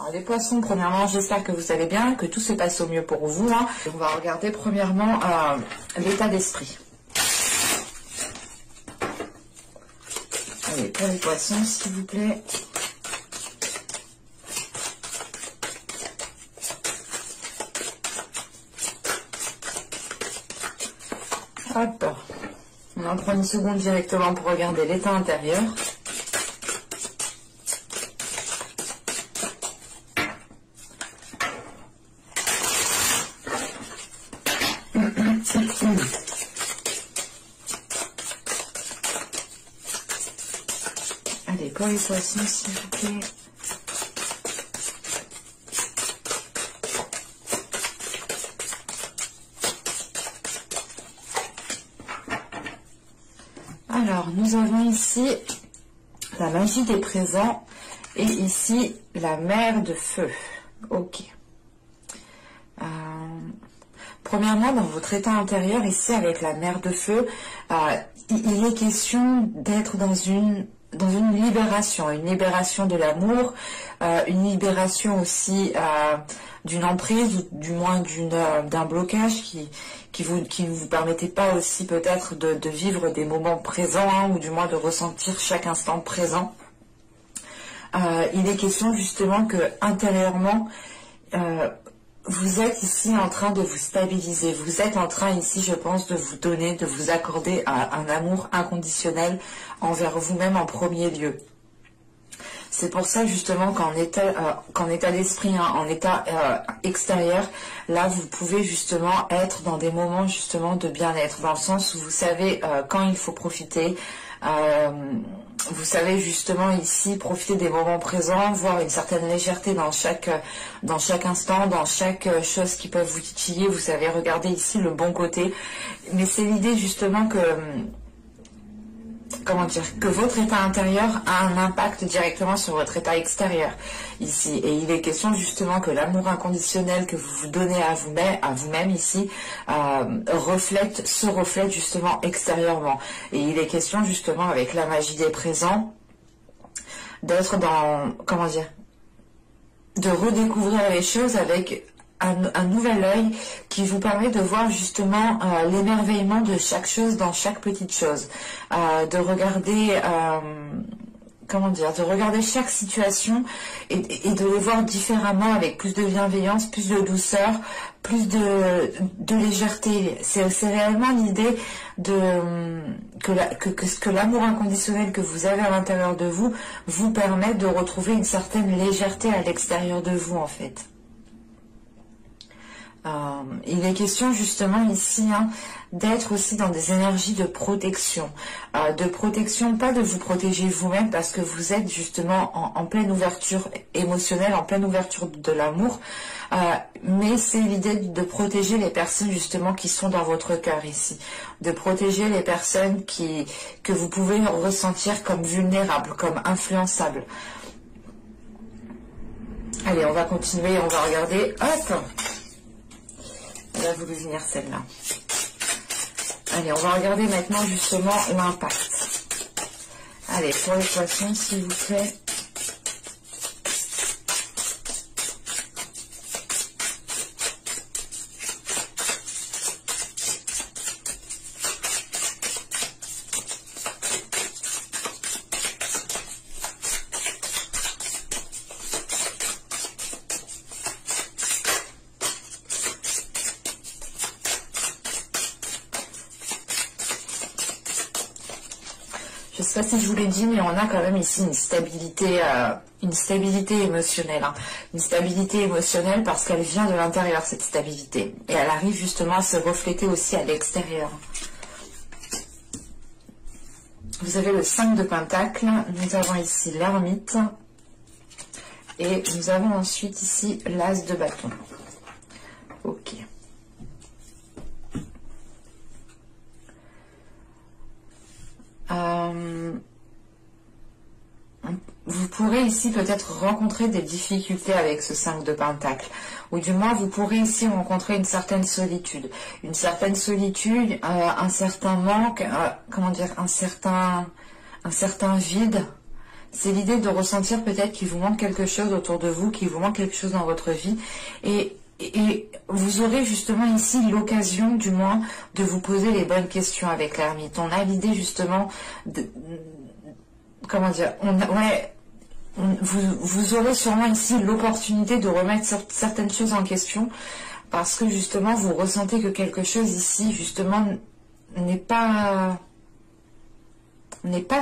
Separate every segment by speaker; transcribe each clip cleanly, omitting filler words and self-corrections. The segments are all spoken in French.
Speaker 1: Alors les poissons, premièrement, j'espère que vous allez bien, que tout se passe au mieux pour vous. Hein. On va regarder premièrement l'état d'esprit. Allez, pour les poissons, s'il vous plaît. Hop. On en prend une seconde directement pour regarder l'état intérieur. Allez, pour les poissons, s'il vous plaît. Alors, nous avons ici la magie des présents et ici la mer de feu. Ok. Premièrement, dans votre état intérieur, ici avec la mer de feu, il est question d'être dans une libération de l'amour, une libération aussi d'une emprise ou du moins d'un blocage qui vous permettait pas aussi peut-être de vivre des moments présents hein, ou du moins de ressentir chaque instant présent. Il est question justement que intérieurement vous êtes ici en train de vous stabiliser, vous êtes en train ici je pense de vous donner, de vous accorder un amour inconditionnel envers vous-même en premier lieu. C'est pour ça justement qu'en état d'esprit, hein, en état extérieur, là vous pouvez justement être dans des moments justement de bien-être, dans le sens où vous savez quand il faut profiter, vous savez justement ici profiter des moments présents, voir une certaine légèreté dans chaque instant, dans chaque chose qui peut vous titiller, vous savez regarder ici le bon côté, mais c'est l'idée justement que que votre état intérieur a un impact directement sur votre état extérieur ici. Et il est question justement que l'amour inconditionnel que vous vous donnez à vous-même ici se reflète justement extérieurement. Et il est question justement avec la magie des présents d'être dans, de redécouvrir les choses avec un nouvel œil qui vous permet de voir justement l'émerveillement de chaque chose dans chaque petite chose, de regarder de regarder chaque situation et de les voir différemment avec plus de bienveillance, plus de douceur, plus de légèreté. C'est réellement l'idée que l'amour inconditionnel que vous avez à l'intérieur de vous vous permet de retrouver une certaine légèreté à l'extérieur de vous en fait. Il est question justement ici hein, d'être aussi dans des énergies de protection, pas de vous protéger vous-même parce que vous êtes justement en pleine ouverture émotionnelle, en pleine ouverture de l'amour, mais c'est l'idée de protéger les personnes justement qui sont dans votre cœur ici, de protéger les personnes que vous pouvez ressentir comme vulnérables, comme influençables. Allez, on va continuer, on va regarder. Hop! Elle a voulu venir celle-là. Allez, on va regarder maintenant justement l'impact. Allez, pour les poissons, s'il vous plaît. Je ne sais pas si je vous l'ai dit, mais on a quand même ici une stabilité émotionnelle. Hein. Une stabilité émotionnelle parce qu'elle vient de l'intérieur, cette stabilité. Et elle arrive justement à se refléter aussi à l'extérieur. Vous avez le 5 de Pentacle, nous avons ici l'ermite. Et nous avons ensuite ici l'As de bâton. Ok. Vous pourrez ici peut-être rencontrer des difficultés avec ce 5 de Pentacle, ou du moins vous pourrez ici rencontrer une certaine solitude, un certain manque, un certain vide, C'est l'idée de ressentir peut-être qu'il vous manque quelque chose autour de vous, qu'il vous manque quelque chose dans votre vie. Et vous aurez justement ici l'occasion, du moins, de vous poser les bonnes questions avec l'ermite. On a l'idée justement de... Comment dire, vous aurez sûrement ici l'opportunité de remettre certaines choses en question parce que justement vous ressentez que quelque chose ici justement n'est pas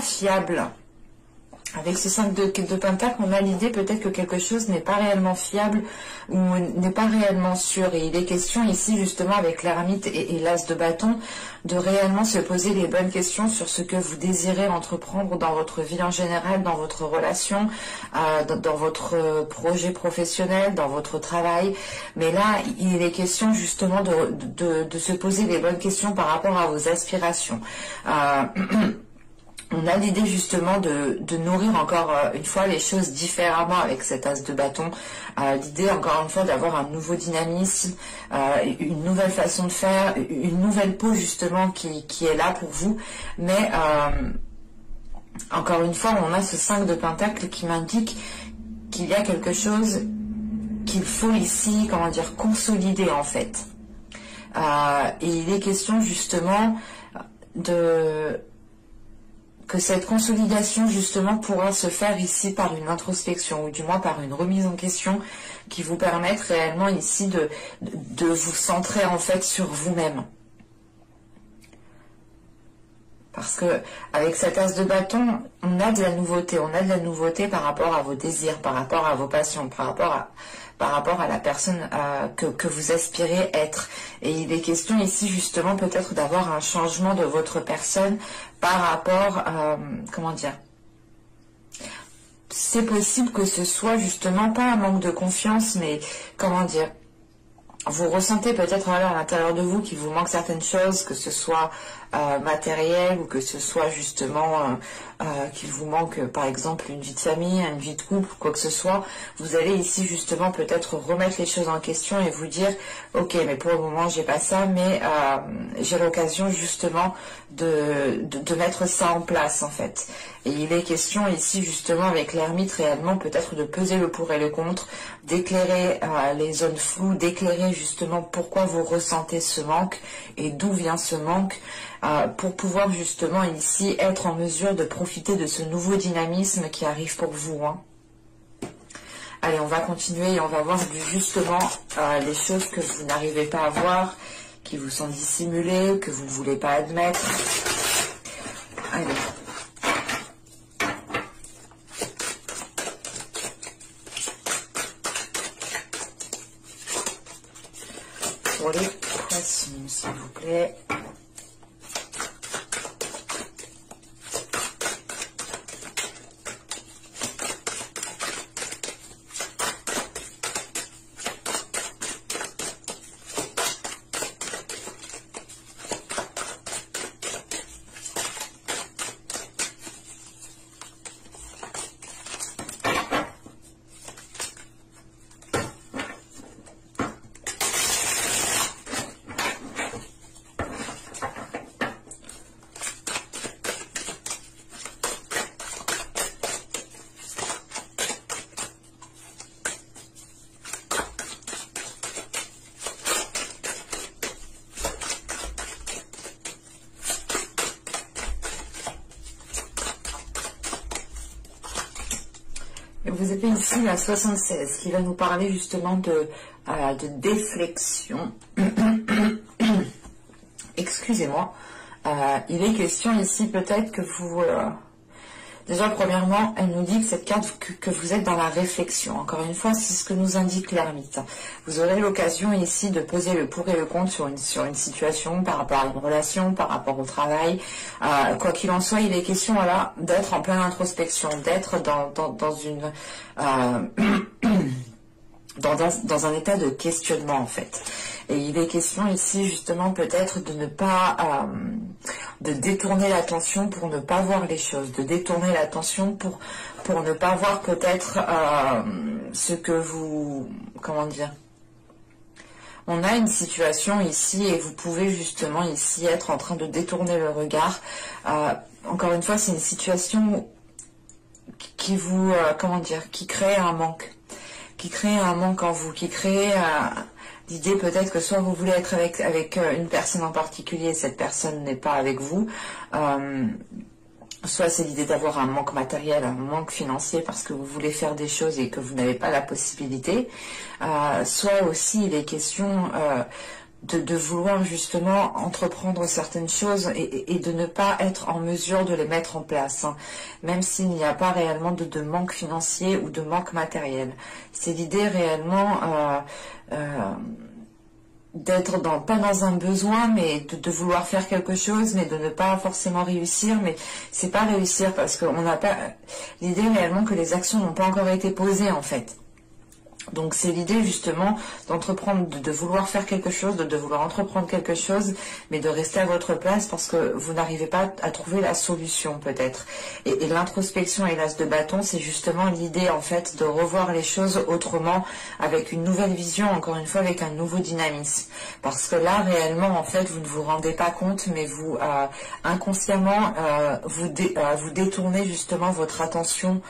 Speaker 1: fiable. Avec ce 5 de Pentacle, on a l'idée peut-être que quelque chose n'est pas réellement fiable ou n'est pas réellement sûr. Et il est question ici, justement, avec l'ermite et l'as de bâton, de réellement se poser les bonnes questions sur ce que vous désirez entreprendre dans votre vie en général, dans votre relation, dans votre projet professionnel, dans votre travail. Mais là, il est question justement de se poser les bonnes questions par rapport à vos aspirations. On a l'idée justement de nourrir encore une fois les choses différemment avec cet as de bâton. L'idée encore une fois d'avoir un nouveau dynamisme, une nouvelle façon de faire, une nouvelle peau justement qui est là pour vous. Mais encore une fois, on a ce 5 de Pentacle qui m'indique qu'il y a quelque chose qu'il faut ici, comment dire, consolider en fait. Et il est question justement que cette consolidation justement pourra se faire ici par une introspection ou du moins par une remise en question qui vous permette réellement ici de vous centrer en fait sur vous-même. Parce que avec cet as de bâton, on a de la nouveauté par rapport à vos désirs, par rapport à vos passions, par rapport à la personne que vous aspirez être. Et il est question ici justement peut-être d'avoir un changement de votre personne par rapport, comment dire, c'est possible que ce soit justement pas un manque de confiance, mais comment dire, vous ressentez peut-être à l'intérieur de vous qu'il vous manque certaines choses, que ce soit matériel ou que ce soit justement qu'il vous manque par exemple une vie de famille, une vie de couple, quoi que ce soit. Vous allez ici justement peut-être remettre les choses en question et vous dire ok, mais pour le moment j'ai pas ça, mais j'ai l'occasion justement de mettre ça en place en fait. Et il est question ici justement avec l'ermite réellement peut-être de peser le pour et le contre, d'éclairer les zones floues, d'éclairer justement pourquoi vous ressentez ce manque et d'où vient ce manque, pour pouvoir justement ici être en mesure de profiter de ce nouveau dynamisme qui arrive pour vous. Allez, on va continuer et on va voir justement les choses que vous n'arrivez pas à voir, qui vous sont dissimulées, que vous ne voulez pas admettre. Allez. Pour les poissons, s'il vous plaît. Vous avez ici la 76 qui va nous parler justement de déflexion. Excusez-moi. Il est question ici peut-être que vous... Déjà, premièrement, elle nous dit que cette carte, que vous êtes dans la réflexion. Encore une fois, c'est ce que nous indique l'ermite. Vous aurez l'occasion ici de peser le pour et le contre sur une situation, par rapport à une relation, par rapport au travail. Quoi qu'il en soit, il est question voilà, d'être en pleine introspection, d'être dans un état de questionnement en fait. Et il est question ici justement peut-être de ne pas de détourner l'attention pour ne pas voir les choses, de détourner l'attention pour ne pas voir peut-être ce que vous, comment dire, on a une situation ici et vous pouvez justement ici être en train de détourner le regard. Encore une fois, c'est une situation qui vous, comment dire, qui crée un manque. Qui crée un manque en vous, qui crée l'idée peut-être que soit vous voulez être avec une personne en particulier, cette personne n'est pas avec vous, soit c'est l'idée d'avoir un manque matériel, un manque financier parce que vous voulez faire des choses et que vous n'avez pas la possibilité, soit aussi il est question de vouloir justement entreprendre certaines choses et de ne pas être en mesure de les mettre en place, hein, même s'il n'y a pas réellement de manque financier ou de manque matériel. C'est l'idée réellement d'être pas dans un besoin, mais de vouloir faire quelque chose, mais de ne pas forcément réussir. Mais c'est pas réussir parce qu'on n'a pas l'idée réellement que les actions n'ont pas encore été posées en fait. Donc c'est l'idée justement d'entreprendre, de vouloir faire quelque chose, de vouloir entreprendre quelque chose, mais de rester à votre place parce que vous n'arrivez pas à trouver la solution peut-être. Et l'introspection et l'as de bâton, c'est justement l'idée en fait de revoir les choses autrement, avec une nouvelle vision, encore une fois avec un nouveau dynamisme. Parce que là réellement en fait vous ne vous rendez pas compte, mais vous inconsciemment vous détournez justement votre attention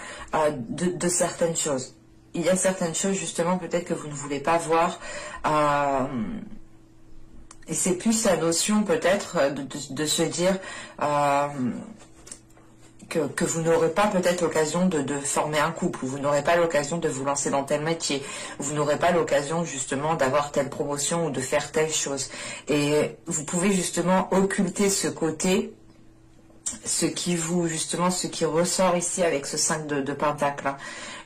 Speaker 1: de certaines choses. Il y a certaines choses justement peut-être que vous ne voulez pas voir et c'est plus la notion peut-être de se dire que vous n'aurez pas peut-être l'occasion de former un couple, ou vous n'aurez pas l'occasion de vous lancer dans tel métier, ou vous n'aurez pas l'occasion justement d'avoir telle promotion ou de faire telle chose. Et vous pouvez justement occulter ce côté, ce qui ressort ici avec ce 5 de Pentacle, hein.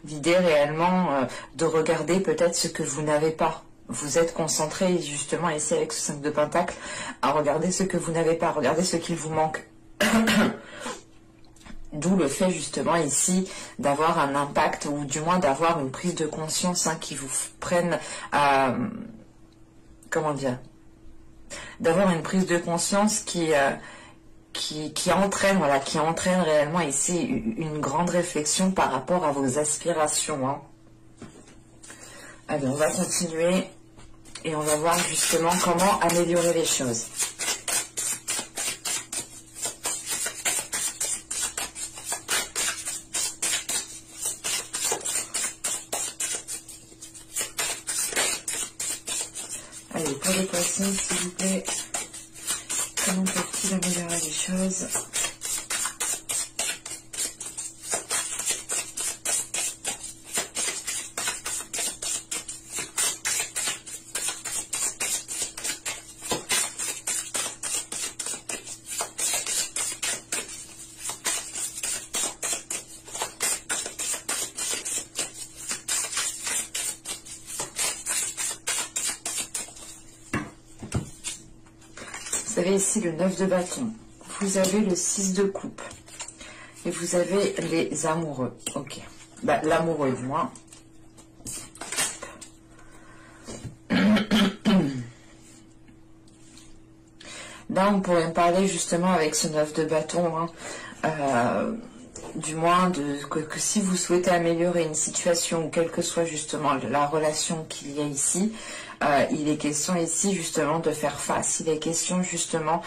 Speaker 1: L'idée réellement de regarder peut-être ce que vous n'avez pas. Vous êtes concentré justement ici avec ce 5 de Pentacle à regarder ce que vous n'avez pas, regarder ce qu'il vous manque. D'où le fait justement ici d'avoir un impact, ou du moins d'avoir une prise de conscience, hein, qui vous prenne comment dire, d'avoir une prise de conscience qui entraîne, voilà, qui entraîne réellement ici une grande réflexion par rapport à vos aspirations, hein. Allez, on va continuer et on va voir justement comment améliorer les choses. Allez, pour les poissons, s'il vous plaît. Comment peut-il améliorer les choses? Vous avez ici le 9 de bâton, vous avez le 6 de coupe et vous avez les amoureux. Ok, bah, l'amoureux du moins. Là on pourrait parler justement avec ce 9 de bâton, hein, du moins que si vous souhaitez améliorer une situation, ou quelle que soit justement la relation qu'il y a ici, il est question ici justement de faire face, il est question justement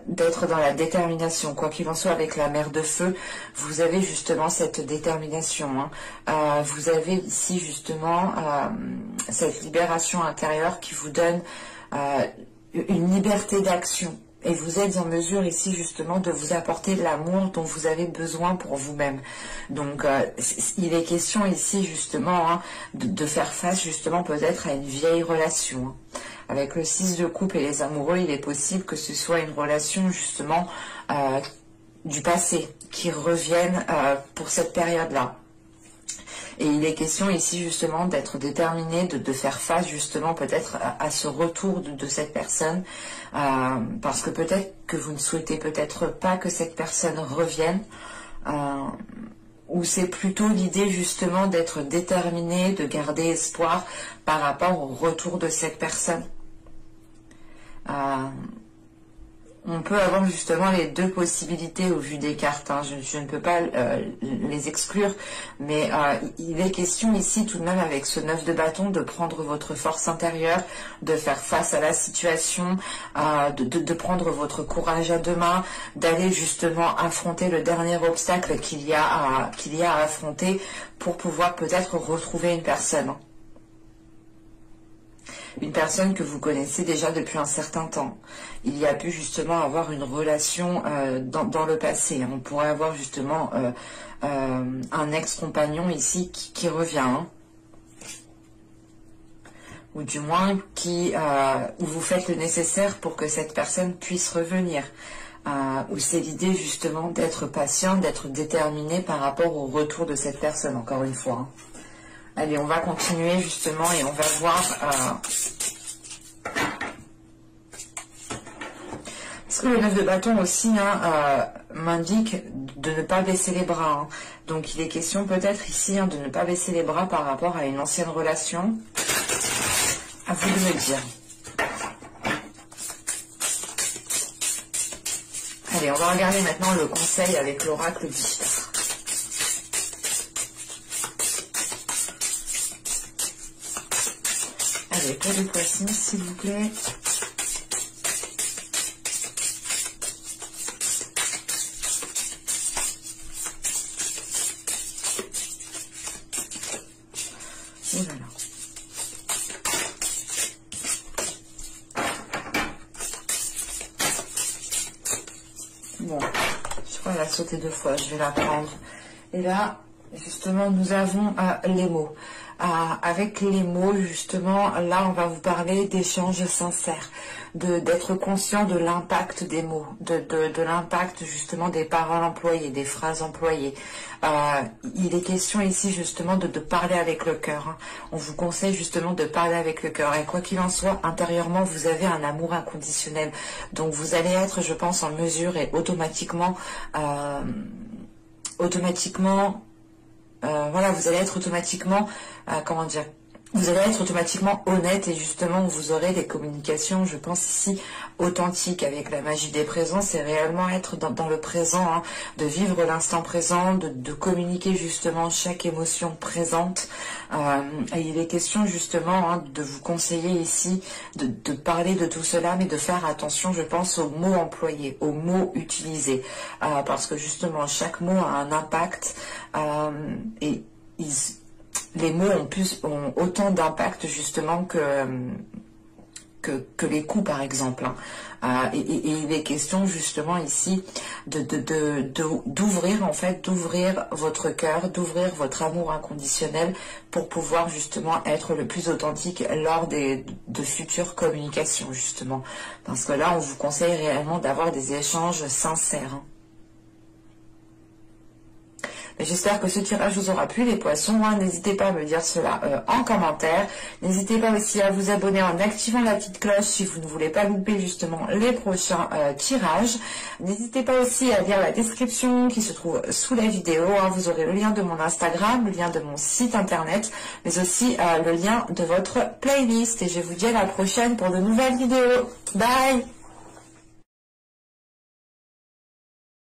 Speaker 1: d'être dans la détermination, quoi qu'il en soit. Avec la mer de feu, vous avez justement cette détermination, hein. Vous avez ici justement cette libération intérieure qui vous donne une liberté d'action. Et vous êtes en mesure ici justement de vous apporter l'amour dont vous avez besoin pour vous-même. Donc il est question ici justement, hein, de faire face justement peut-être à une vieille relation, hein. Avec le 6 de coupe et les amoureux, il est possible que ce soit une relation justement du passé qui revienne pour cette période-là. Et il est question ici justement d'être déterminé, de faire face justement peut-être à ce retour de cette personne, parce que peut-être que vous ne souhaitez peut-être pas que cette personne revienne, ou c'est plutôt l'idée justement d'être déterminé, de garder espoir par rapport au retour de cette personne. On peut avoir justement les deux possibilités au vu des cartes, hein. Je ne peux pas les exclure, mais il est question ici tout de même avec ce 9 de bâton de prendre votre force intérieure, de faire face à la situation, de prendre votre courage à deux mains, d'aller justement affronter le dernier obstacle qu'il y a à affronter pour pouvoir peut-être retrouver une personne. Une personne que vous connaissez déjà depuis un certain temps. Il y a pu justement avoir une relation dans le passé. On pourrait avoir justement un ex-compagnon ici qui revient. Hein. Ou du moins où vous faites le nécessaire pour que cette personne puisse revenir. Où c'est l'idée justement d'être patient, d'être déterminé par rapport au retour de cette personne, encore une fois. Hein. Allez, on va continuer justement et on va voir... parce que le 9 de bâton aussi m'indique de ne pas baisser les bras. Hein. Donc il est question peut-être ici de ne pas baisser les bras par rapport à une ancienne relation. À vous de me dire. Allez, on va regarder maintenant le conseil avec l'oracle du Star. Allez, pour les poissons, s'il vous plaît. Et voilà. Bon, je crois qu'elle a sauté 2 fois, je vais la prendre. Et là, justement, nous avons les mots. Avec les mots, justement, là, on va vous parler d'échanges sincères, d'être conscient de l'impact des mots, de l'impact, justement, des paroles employées, des phrases employées. Il est question ici, justement, de parler avec le cœur. Hein. On vous conseille, justement, de parler avec le cœur. Et quoi qu'il en soit, intérieurement, vous avez un amour inconditionnel. Donc, vous allez être, je pense, en mesure et automatiquement... voilà, vous allez être automatiquement, comment dire, vous allez être automatiquement honnête et justement vous aurez des communications, je pense ici, authentiques avec la magie des présents. C'est réellement être dans le présent, hein, de vivre l'instant présent, de communiquer justement chaque émotion présente. Et il est question justement de vous conseiller ici de parler de tout cela, mais de faire attention, je pense, aux mots employés, aux mots utilisés, parce que justement chaque mot a un impact et les mots ont autant d'impact justement que les coups, par exemple. Hein. Et il est question justement ici d'ouvrir, en fait, d'ouvrir votre cœur, d'ouvrir votre amour inconditionnel pour pouvoir justement être le plus authentique lors de futures communications, justement. Parce que là, on vous conseille réellement d'avoir des échanges sincères. Hein. J'espère que ce tirage vous aura plu, les poissons. Hein. N'hésitez pas à me dire cela en commentaire. N'hésitez pas aussi à vous abonner en activant la petite cloche si vous ne voulez pas louper justement les prochains tirages. N'hésitez pas aussi à lire la description qui se trouve sous la vidéo. Hein. Vous aurez le lien de mon Instagram, le lien de mon site internet, mais aussi le lien de votre playlist. Et je vous dis à la prochaine pour de nouvelles vidéos. Bye!